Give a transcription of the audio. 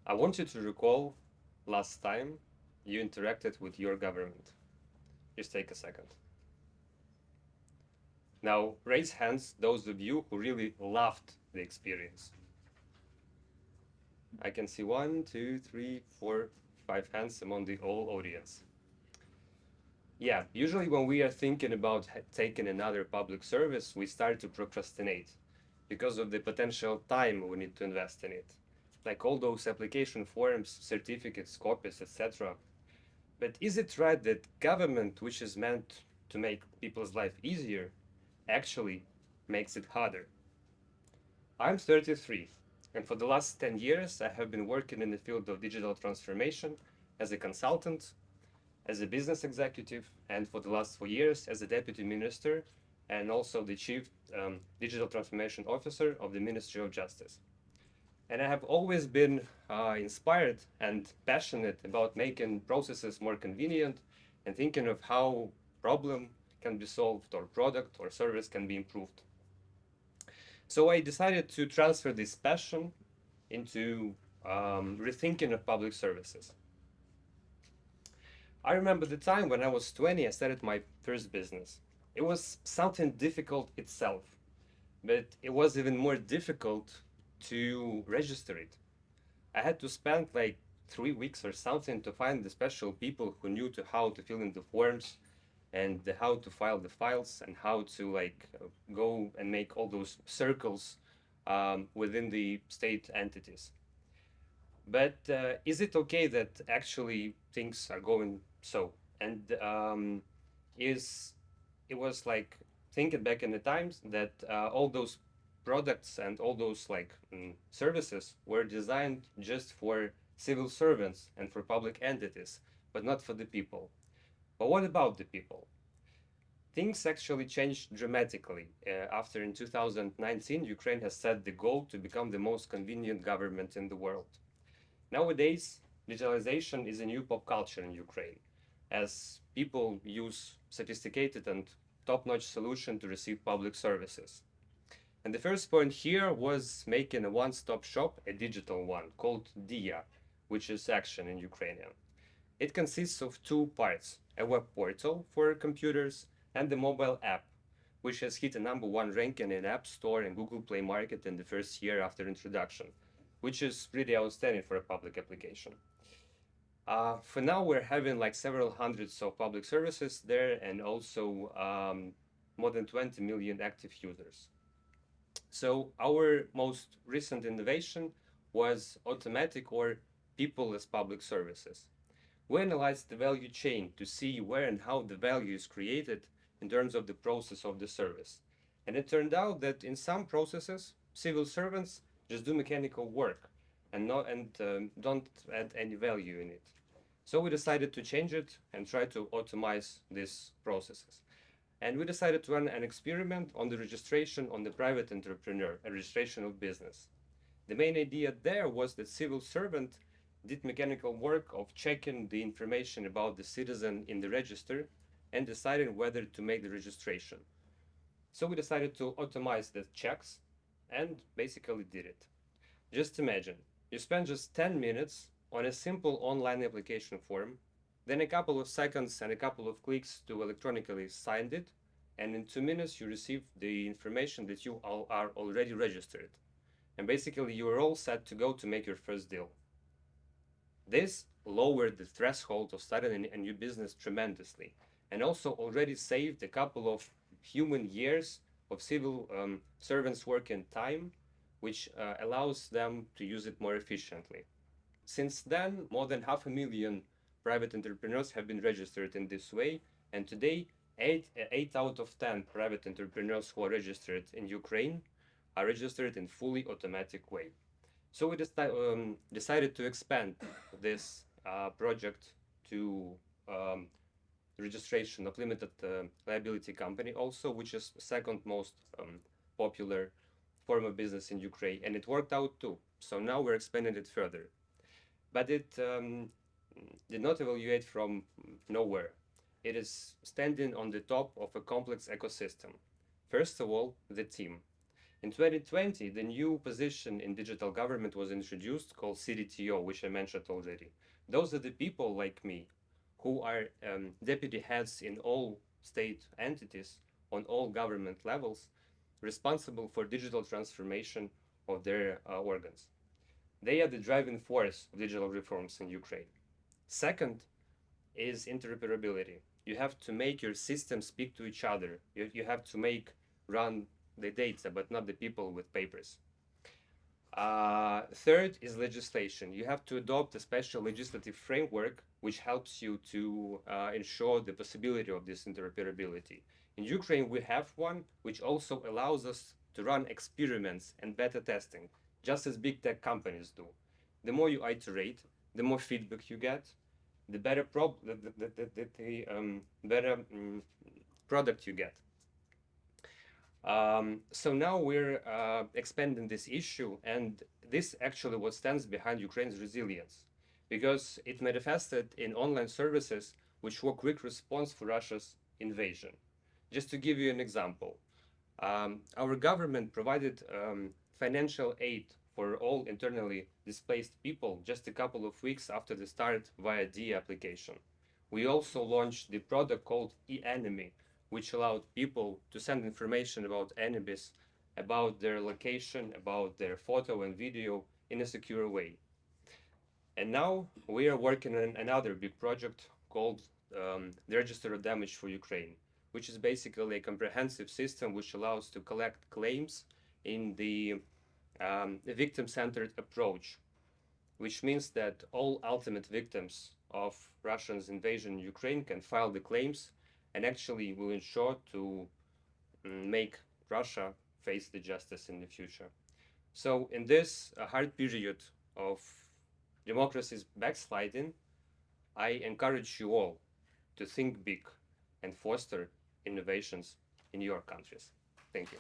I want you to recall last time you interacted with your government. Just take a second. Now, raise hands those of you who really loved the experience. I can see 1, 2, 3, 4, 5 hands among the whole audience. Yeah, usually when we are thinking about taking another public service, we start to procrastinate because of the potential time we need to invest in it. Like all those application forms, certificates, copies, etc. But is it right that government, which is meant to make people's life easier, actually makes it harder? I'm 33, and for the last 10 years, I have been working in the field of digital transformation as a consultant, as a business executive, and for the last 4 years as a deputy minister and also the chief digital transformation officer of the Ministry of Justice. And I have always been inspired and passionate about making processes more convenient and thinking of how problem can be solved or product or service can be improved. So I decided to transfer this passion into rethinking of public services. I remember the time when I was 20, I started my first business. It was something difficult itself, but it was even more difficult to register it. I had to spend like 3 weeks or something to find the special people who knew how to fill in the forms and how to file the files and how to go and make all those circles within the state entities. But is it okay that actually things are going so? And is it was like thinking back in the times that all those products and all those services were designed just for civil servants and for public entities, but not for the people. But what about the people? Things actually changed dramatically after in 2019 Ukraine has set the goal to become the most convenient government in the world. Nowadays, digitalization is a new pop culture in Ukraine, as people use sophisticated and top-notch solution to receive public services. And the first point here was making a one-stop shop, a digital one, called DIA, which is action in Ukrainian. It consists of two parts, a web portal for computers and the mobile app, which has hit a #1 ranking in App Store and Google Play Market in the first year after introduction, which is really outstanding for a public application. For now, we're having like several hundreds of public services there and also more than 20 million active users. So our most recent innovation was automatic or people-less public services. We analyzed the value chain to see where and how the value is created in terms of the process of the service. And it turned out that in some processes, civil servants just do mechanical work and don't add any value in it. So we decided to change it and try to automate these processes. And we decided to run an experiment on the registration on the private entrepreneur, a registration of business. The main idea there was that civil servant did mechanical work of checking the information about the citizen in the register and deciding whether to make the registration. So we decided to automate the checks and basically did it. Just imagine, you spend just 10 minutes on a simple online application form, then a couple of seconds and a couple of clicks to electronically sign it, and in 2 minutes you receive the information that you are already registered. And basically you are all set to go to make your first deal. This lowered the threshold of starting a new business tremendously and also already saved a couple of human years of civil servants' working time, which allows them to use it more efficiently. Since then, more than 500,000 private entrepreneurs have been registered in this way, and today, 8 out of 10 private entrepreneurs who are registered in Ukraine are registered in fully automatic way. So we decided to expand this project to registration of limited liability company also, which is the second most popular form of business in Ukraine, and it worked out too. So now we're expanding it further. But it did not evaluate from nowhere. It is standing on the top of a complex ecosystem. First of all, the team. In 2020, the new position in digital government was introduced called CDTO, which I mentioned already. Those are the people like me who are deputy heads in all state entities on all government levels, responsible for digital transformation of their organs. They are the driving force of digital reforms in Ukraine. Second is interoperability. You have to make your systems speak to each other. You have to make run the data, but not the people with papers. Third is legislation. You have to adopt a special legislative framework which helps you to ensure the possibility of this interoperability. In Ukraine, we have one which also allows us to run experiments and beta testing, just as big tech companies do. The more you iterate, the more feedback you get, the better better product you get. So now we're expanding this issue, and this actually what stands behind Ukraine's resilience, because it manifested in online services which were quick response for Russia's invasion. Just to give you an example, our government provided financial aid for all internally displaced people just a couple of weeks after the start via the application. We also launched the product called e-enemy, which allowed people to send information about enemies, about their location, about their photo and video in a secure way. And now we are working on another big project called the Register of Damage for Ukraine, which is basically a comprehensive system which allows to collect claims in the victim-centered approach, which means that all ultimate victims of Russia's invasion in Ukraine can file the claims and actually will ensure to make Russia face the justice in the future. So in this hard period of democracy's backsliding, I encourage you all to think big and foster innovations in your countries. Thank you.